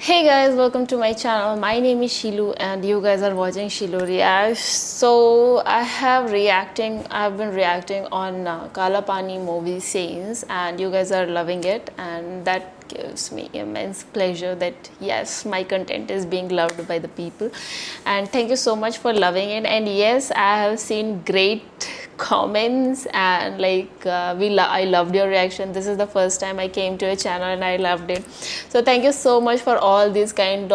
Hey guys, welcome to my channel. My name is Shilu and you guys are watching Shilu Reacts. So I've been reacting on Kala Pani movie scenes and you guys are loving it, and that gives me immense pleasure that yes, my content is being loved by the people, and thank you so much for loving it. And yes, I have seen great comments and I loved your reaction. This is the first time I came to your channel and I loved it, so thank you so much for all these kind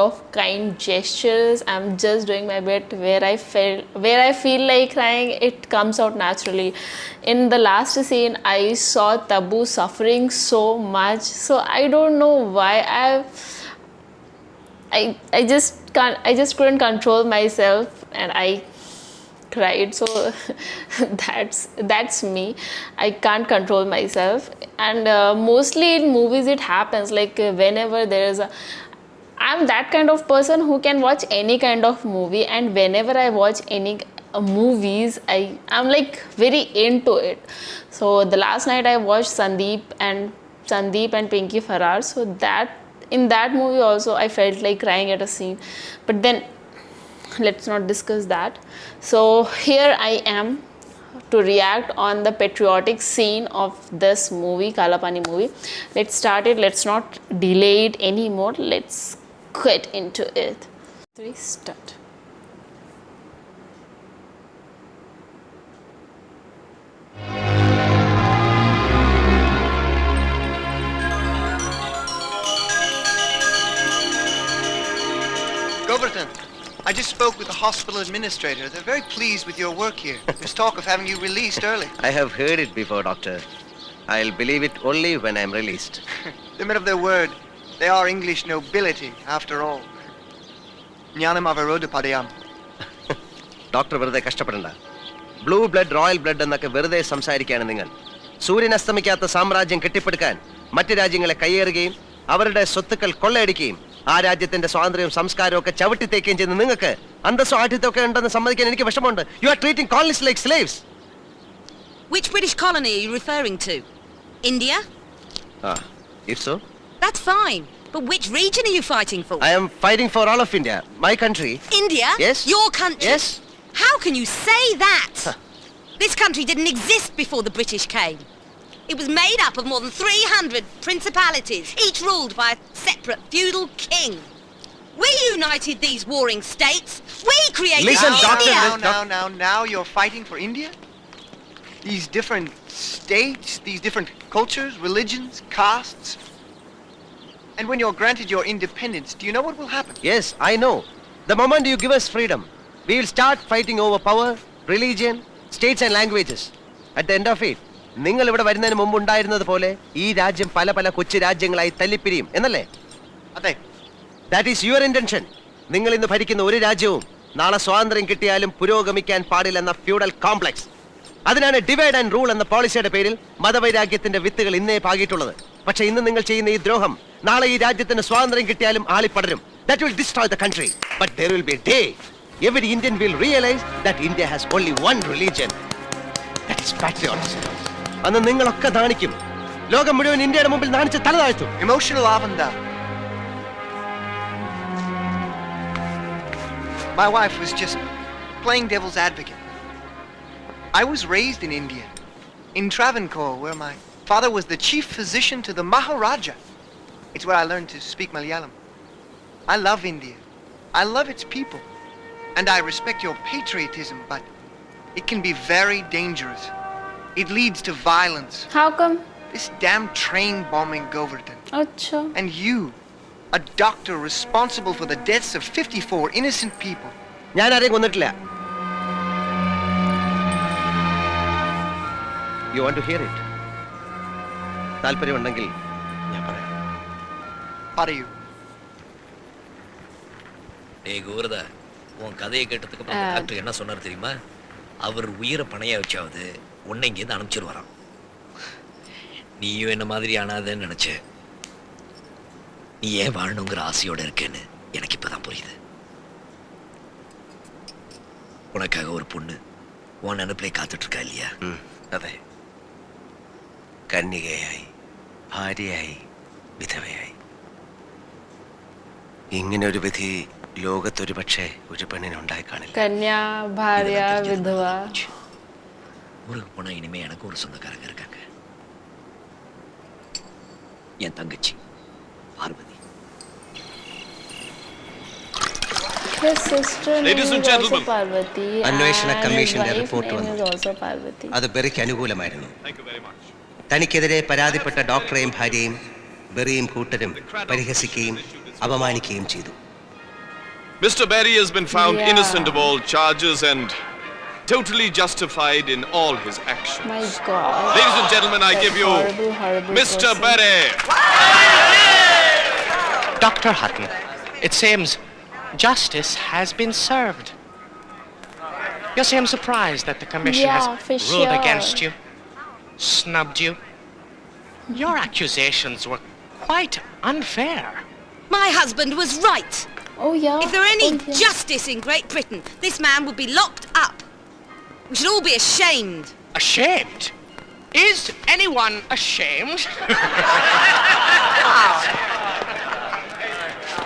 gestures. I'm just doing my bit. Where I feel like crying, it comes out naturally. In the last scene I saw Tabu suffering so much, so I don't know why I just couldn't control myself and I cried. So that's me. I can't control myself, and mostly in movies it happens. Whenever there is I'm that kind of person who can watch any kind of movie, and whenever I watch any movies, I'm like very into it. So the last night I watched Sandeep and Pinky Farrar, so that in that movie also I felt like crying at a scene, but then let's not discuss that. So here I am to react on the patriotic scene of this movie, Kala Pani movie. Let's start it. Let's not delay it anymore. Let's get into it. 3 start. Govardhan, I just spoke with the hospital administrator. They're very pleased with your work here. There's talk of having you released early. I have heard it before, doctor. I'll believe it only when I'm released. The men of their word. They are English nobility, after all. Jnanam avaroda padayam. Doctor വെറുതെ കഷ്ടപ്പെടണ്ട. Blue blood royal blood എന്നൊക്കെ വെറുതെ സംസാരിക്കുകയാണ് നിങ്ങൾ. സൂര്യൻ അസ്തമിക്കാത്ത സാമ്രാജ്യം കെട്ടിപ്പടുക്കാൻ മറ്റു രാജ്യങ്ങളെ കയ്യേറുകയും അവരുടെ സ്വത്തുക്കൾ കൊള്ളയടിക്കുകയും ആ രാജ്യത്തിന്റെ സ്വാതന്ത്ര്യവും സംസ്കാരവും ഒക്കെ ചവിട്ടിത്തേക്കുകയും ചെയ്യുന്ന നിങ്ങൾക്ക് അന്തസ്സും ആഠ്യത്വമൊക്കെ ഉണ്ടെന്ന് സമ്മതിക്കാൻ എനിക്ക് വിഷമമുണ്ട്. You are treating colonists like slaves. Which British colony are you referring to? India? If so, That's fine. But which region are you fighting for? I am fighting for all of India, my country. India? Yes. Your country? Yes. How can you say that? This country didn't exist before the British came. It was made up of more than 300 principalities, each ruled by a separate feudal king. We united these warring states. We created Listen, India. doctor, Now you're fighting for India? These different states, these different cultures, religions, castes. And when you're granted your independence, do you know what will happen? Yes, I know. The moment you give us freedom, we will start fighting over power, religion, states and languages. At the end of it, നിങ്ങൾ ഇവിടെ വരുന്നതിന് മുമ്പ് ഉണ്ടായിരുന്നത് പോലെ ഈ രാജ്യം പല പല കൊച്ചു രാജ്യങ്ങളായി തല്ലിപ്പിരിയും എന്നല്ലേ? അതെ. That is your intention. നിങ്ങൾ ഇന്ന് ഭരിക്കുന്ന ഒരു രാജ്യവും നാളെ സ്വാതന്ത്ര്യം കിട്ടിയാലും പുരോഗമിക്കാൻ പാടില്ലെന്ന ഫ്യൂഡൽ കോംപ്ലക്സ്. അതിനാണ് ഡിവൈഡ് ആൻഡ് റൂൾ എന്ന പോളിസിയുടെ പേരിൽ മതവൈരാഗ്യത്തിന്റെ വിത്തുകൾ ഇന്നേ പാകിയിട്ടുള്ളത്. പക്ഷേ ഇന്ന് നിങ്ങൾ ചെയ്യുന്ന ഈ ദ്രോഹം നാളെ ഈ രാജ്യത്തിന് സ്വാതന്ത്ര്യം കിട്ടിയാലും ആളിപ്പടരും. That will destroy the country. But there will be a day every Indian will realize that India has only one religion. That is patriotism. അന്ന് നിങ്ങളൊക്കെ നാണിക്കും. ലോകം മുഴുവൻ ഇന്ത്യയുടെ മുമ്പിൽ നാണിച്ച് തല താഴ്ത്തും. Emotional avanda. My wife was just playing devil's advocate. I was raised in India, in Travancore, where my father was the chief physician to the Maharaja. It's where I learned to speak Malayalam. I love India. I love its people. And I respect your patriotism, but it can be very dangerous. It leads to violence. How come? This damn train bombing, Govardhan. Acha. And you, a doctor responsible for the deaths of 54 innocent people. ഞാൻ ആരെയും കൊന്നിട്ടില്ല. You want to hear it? താല്പര്യമുണ്ടെങ്കിൽ ഞാൻ പറയാം. How do you? டேய் கோரதா, உன் கதையை கேட்டதுக்கு அப்புறம் டாக்டர் என்ன சொன்னார் தெரியுமா? அவர் உயிரை பணையா வச்சாவது உன்னை இங்கேருந்து அனுப்பிச்சிருவாராம். நீயும் என்ன மாதிரி ஆனாதேன்னு நினைச்ச. நீ ஏன் வாழணுங்கிற ஆசையோட இருக்கேன்னு எனக்கு இப்பதான் புரியுது. உனக்காக ஒரு பொண்ணு உன் நினைப்பிலே காத்துட்டு இருக்கா இல்லையா? അതെ, കന്യകയായി, ഭാര്യയായി, വിധവയായി. ഇങ്ങനെ ഒരു വിധി ലോകത്തൊരു പക്ഷേ ഒരു പെണ്ണിനുണ്ടായി കാണില്ല. Kanya, Bharya, Vidhava. ஊருக்கு போனா இனிமே எனக்கு ஒரு சொந்தக்காரங்க இருக்காங்க. என் தங்கச்சி Parvati. His sister name Ladies and is also gentlemen. Parvati. അന്വേഷണ and കമ്മീഷന്റെ his wife റിപ്പോർട്ട് name വന്നു. is also Parvati. അത് ബെറിക്ക് അനുകൂലമായിരുന്നു. Thank you very much. തനിക്കെതിരെ പരാതിപ്പെട്ട ഡോക്ടറെയും ഭാര്യയും ബെറിയും കൂട്ടരും പരിഹസിക്കുകയും അപമാനിക്കുകയും ചെയ്തു. Mr. Berry has been found Yeah. innocent of all charges and totally justified in all his actions. My God. Ladies and gentlemen, I That give you horrible Mr. person. Berry. Dr. Hutton, it seems justice has been served. You seem surprised that the commission Yeah, has for ruled sure. against you, snubbed you. Your accusations were quite unfair. My husband was right. Oh yeah. If there were any Oh, yeah. justice in Great Britain, this man would be locked up. We should all be ashamed. Ashamed? Is anyone ashamed?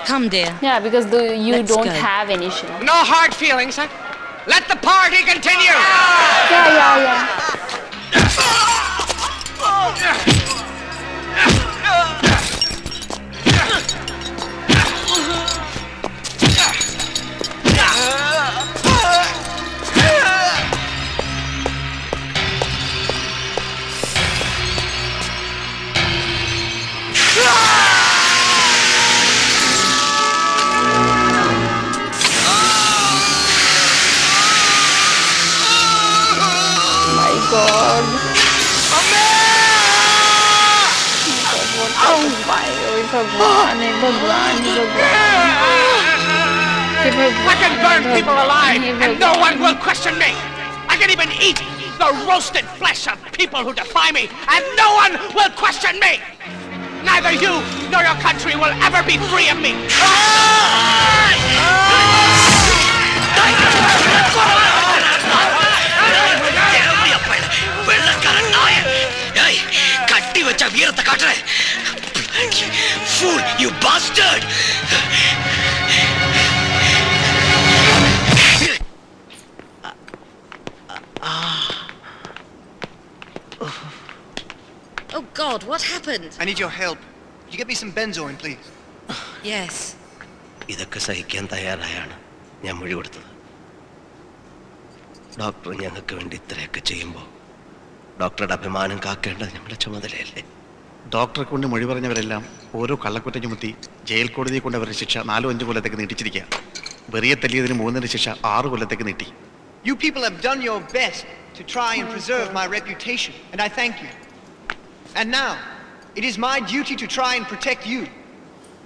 Come, dear. Yeah, because you Let's don't go. have any shame. No hard feelings, huh? Let the party continue! Yeah. My God. Oh my God. Bhagwan, हे भगवान. I can burn people alive and no one will question me. I can even eat the roasted flesh of people who defy me and no one will question me. Neither you nor your country will ever be free of me. வெள்ளக்காரன் நாய. ஏய், கட்டி வச்ச வீரத்தை காட்டுற. Fool, you bastard. Oh, God, what happened? I need your help. Could you get me some benzoin, please? Yes. ഇതൊക്കെ സഹിക്കാൻ തയ്യാറായാണ് ഞാൻ മൊഴി കൊടുത്തത്. ഡോക്ടർ ഞങ്ങൾക്ക് വേണ്ടി ഇത്രയൊക്കെ ചെയ്യുമ്പോൾ ഡോക്ടറുടെ അഭിമാനം കാക്കേണ്ടത് ഞങ്ങളുടെ ചുമതലയല്ലേ? ഡോക്ടറെ കൊണ്ട് മൊഴി പറഞ്ഞവരെല്ലാം ഓരോ കള്ളക്കുറ്റം ചുമത്തി ജയിൽ കോടതിയെ കൊണ്ട് അവരുടെ ശിക്ഷ 4-5 കൊല്ലത്തേക്ക് നീട്ടിച്ചിരിക്കുക. വെറിയെ തല്ലിയതിന് 3 ശിക്ഷ 6 കൊല്ലത്തേക്ക് നീട്ടി. You people have done your best to try and preserve my reputation, and I thank you. And now, it is my duty to try and protect you.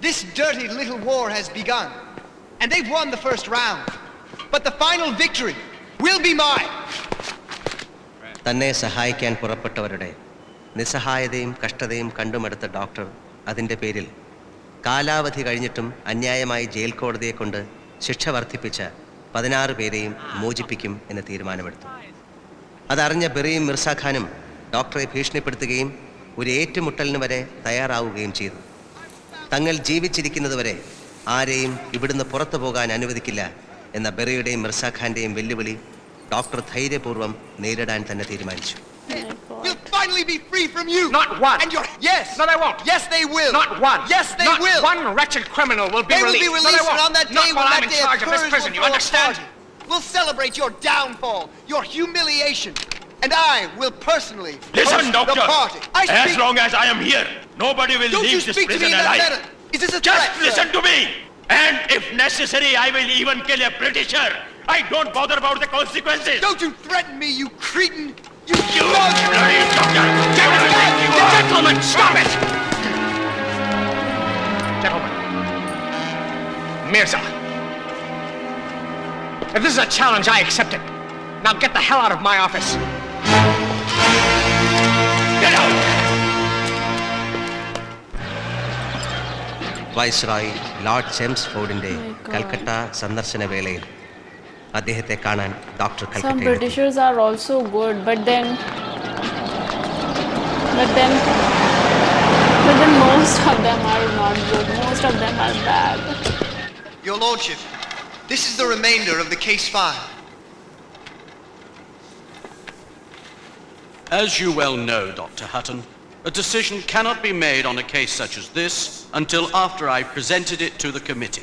This dirty little war has begun, and they've won the first round. But the final victory will be mine. തന്നെ സഹായിക്കാൻ പുറപ്പെട്ടവരുടെ നിസ്സഹായതയും കഷ്ടതയും കണ്ടുമടുത്ത doctor അതിൻ്റെ പേരിൽ കാലാവധി കഴിഞ്ഞിട്ടും അന്യായമായി jail കോടതിയെ കൊണ്ട് ശിക്ഷ വർദ്ധിപ്പിച്ച 16 പേരെയും മോചിപ്പിക്കും എന്ന് തീരുമാനമെടുത്തു. അതറിഞ്ഞ ബെറിയും മിർസാഖാനും ഡോക്ടറെ ഭീഷണിപ്പെടുത്തുകയും ഒരു ഏറ്റുമുട്ടലിന് വരെ തയ്യാറാവുകയും ചെയ്തു. തങ്ങൾ ജീവിച്ചിരിക്കുന്നതുവരെ ആരെയും ഇവിടുന്ന് പുറത്തു പോകാൻ അനുവദിക്കില്ല എന്ന ബെറിയുടെയും മിർസാഖാന്റെയും വെല്ലുവിളി ഡോക്ടർ ധൈര്യപൂർവ്വം നേരിടാൻ തന്നെ തീരുമാനിച്ചു. We'll finally be free from you. Not one. And your yes. No, they won't. Yes, they will. Not one. Yes, they Not will. one wretched criminal will be They will released. be released, No, they won't. and on that day, Not when while that I'm in day charge of this occurs, prison. we'll You throw a understand? party. We'll celebrate your downfall, your humiliation, and I will personally Listen, host doctor. the party. I As speak. long as I am here, nobody will Don't you leave this speak to me prison in that alive. manner. Is this a Just threat, listen sir? to me. And if necessary, I will even kill a Britisher. I don't bother about the consequences. Don't you threaten me, you cretin! You You mug! bloody doctor! Gentlemen, stop it! Gentlemen. Mirza. If this is a challenge, I accept it. Now get the hell out of my office. Get out! Viceroy lord ചെംസ്ഫോർഡിന്റെ കൽക്കട്ട സന്ദർശന വേളയിൽ അദ്ദേഹത്തെ കാണാൻ doctor Some കൽക്കട്ടയിൽ Britishers are also good, but then most of them are not good. Most of them are bad. Your Lordship, this is the remainder of the case file. As you well know, Dr. Hutton, a decision cannot be made on a case such as this until after I presented it to the committee.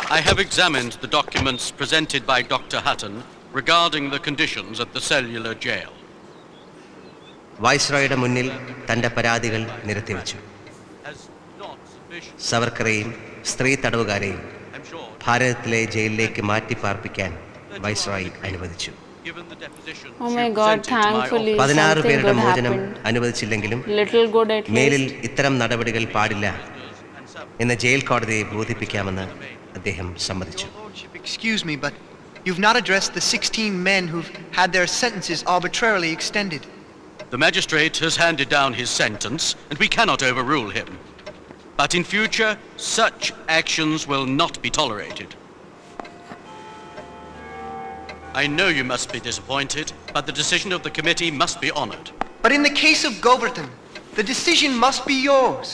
I have examined the documents presented by Dr. Hutton regarding the conditions at the cellular jail. വൈസ്രോയുടെ മുന്നിൽ തൻ്റെ പരാതികൾ നിരത്തിവെച്ചു. സവർക്കറെയും സ്ത്രീ തടവുകാരെയും ഭാരതത്തിലെ ജയിലിലേക്ക് മാറ്റിപ്പാർപ്പിക്കാൻ viceroy അനുവദിച്ചു. Oh my God, thankfully 16 something പേരുടെ good മോചനം happened. അനുവദിച്ചില്ലെങ്കിലും Little good at മേലിൽ least. ഇത്തരം നടപടികൾ പാടില്ല എന്ന് ജയിൽ കോടതിയെ ബോധിപ്പിക്കാമെന്ന് അദ്ദേഹം സമ്മതിച്ചു. Excuse me, but you've not addressed the 16 men who've had their sentences arbitrarily extended. The magistrate has handed down his sentence, and we cannot overrule him. But in future, such actions will not be tolerated. I know you must be disappointed, but the decision of the committee must be honored. But in the case of Govardhan, the decision must be yours.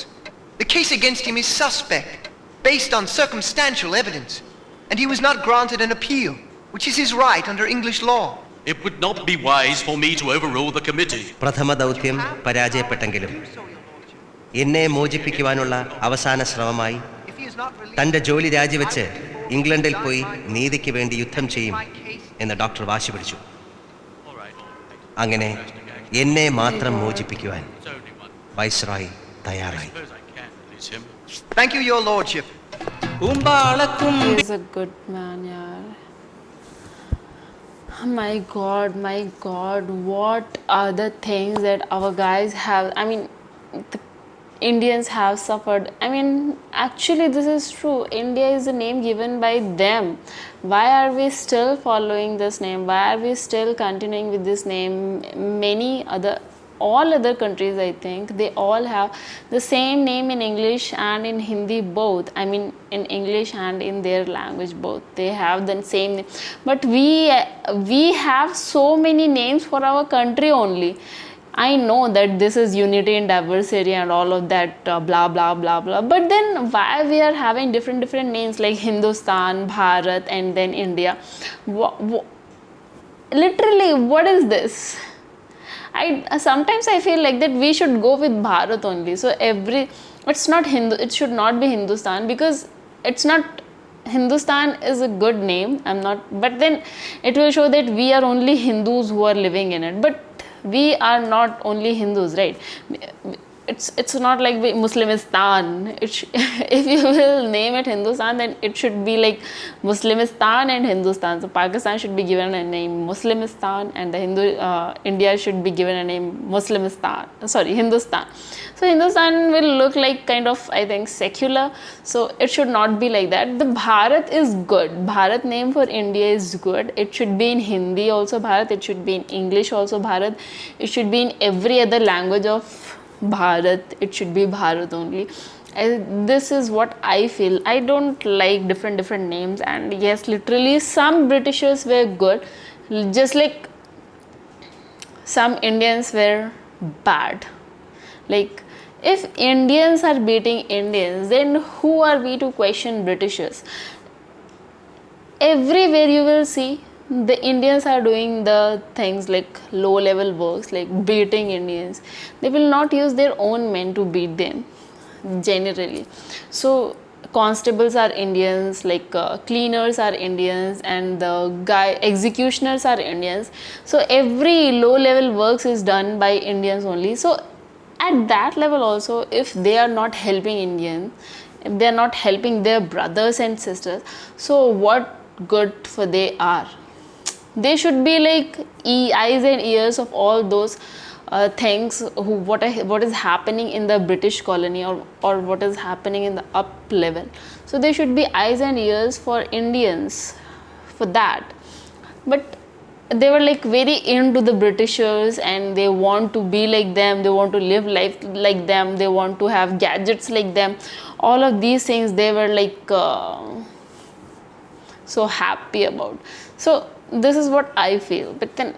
The case against him is suspect, based on circumstantial evidence, and he was not granted an appeal, which is his right under English law. It would not be wise for me to overrule the committee. പ്രഥമ ദൗത്യം പരാജയപ്പെട്ടെങ്കിലും എന്നെ മോചിപ്പിക്കുവാനുള്ള അവസാന ശ്രമമായി തൻ്റെ ജോലി രാജിവെച്ച് ഇംഗ്ലണ്ടിൽ പോയി നീതിക്ക് വേണ്ടി യുദ്ധം ചെയ്യും എന്ന് ഡോക്ടർ വാശി പിടിച്ചു. അങ്ങനെ എന്നെ മാത്രം മോചിപ്പിക്കുവാൻ വൈസ്രോയി തയ്യാറായി. Thank you, Your Lordship. He's a good man, yaar. My God, what are the things that our guys have, I mean, the Indians have suffered. I mean, actually this is true. India is a name given by them. Why are we still following this name? Why are we still continuing with this name? All other countries, I think, they all have the same name in English and in Hindi both. I mean, in English and in their language both. They have the same name. But we have so many names for our country only. I know that this is unity in diversity and all of that blah blah blah blah. But then why we are having different names like Hindustan, Bharat, and then India? Literally, what is this? Sometimes I feel like that we should go with Bharat only. So it's not Hindu. It should not be Hindustan, because it's not. Hindustan is a good name. But then it will show that we are only Hindus who are living in it. But we are not only Hindus, right? It's not like Muslimistan. If you will name it Hindustan, then it should be like Muslimistan and Hindustan. So Pakistan should be given a name Muslimistan, and the India should be given a name Hindustan. So Hindustan will look like kind of, I think, secular. So it should not be like that. The Bharat is good. Bharat name for India is good. It should be in Hindi also Bharat. It should be in English also Bharat. It should be in every other language of Bharat. It should be Bharat only. This is what I feel. I don't like different names. And yes, literally some Britishers were good, just like some Indians were bad. Like, if Indians are beating Indians, then who are we to question Britishers? Everywhere you will see the Indians are doing the things like low level works, like beating Indians. They will not use their own men to beat them generally. So constables are Indians, like cleaners are Indians, and the executioners are Indians. So every low level works is done by Indians only. So at that level also, if they are not helping Indians, if they are not helping their brothers and sisters, so what good for they are? They should be like eyes and ears of all those things what is happening in the British colony, or what is happening in the up level. So they should be eyes and ears for Indians for that. But they were like very into the Britishers, and they want to be like them, they want to live life like them, they want to have gadgets like them. All of these things, they were like so happy about. So this is what I feel. But then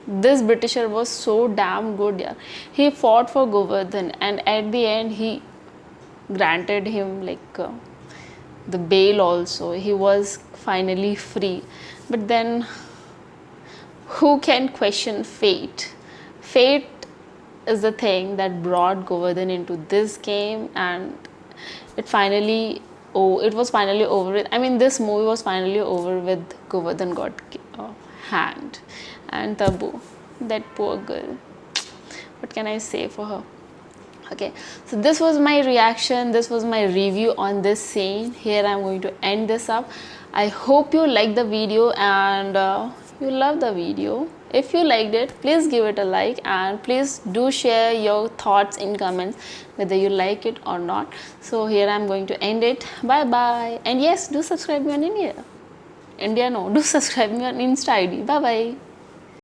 this Britisher was so damn good, yeah. He fought for Govardhan, and at the end he granted him like the bail also. He was finally free. But then who can question fate? Fate is the thing that brought Govardhan into this game, and it was finally over with. I mean, this movie was finally over with Govardhan got hanged. And Tabu, that poor girl. What can I say for her? Okay, so this was my reaction. This was my review on this scene. Here I'm going to end this up. I hope you liked the video and you love the video. If you liked it, please give it a like, and please do share your thoughts in comments whether you like it or not. So here I'm going to end it. Bye bye. And yes, do subscribe me on India. Do subscribe me on Insta ID. Bye bye.